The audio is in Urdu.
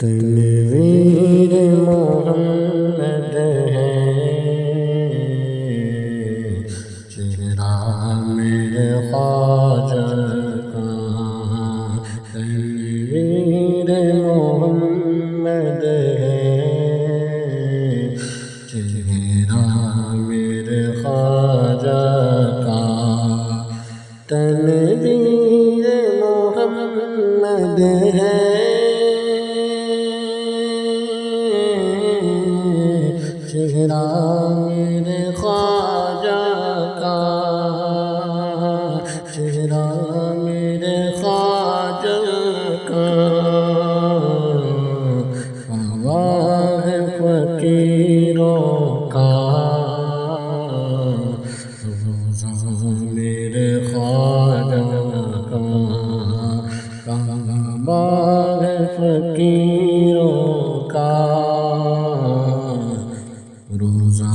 تنویر محمد ہے چہرہ میرے خواجہ کا، تنویر محمد ہے چہرہ میرے خواجہ کا، تنویر محمد ہے چہرہ میرے خواجہ کا، چہرہ میرے خواجہ کا، آواز فقیروں کا، روزہ میرے خواجہ کا، آواز فقیروں کا، روزہ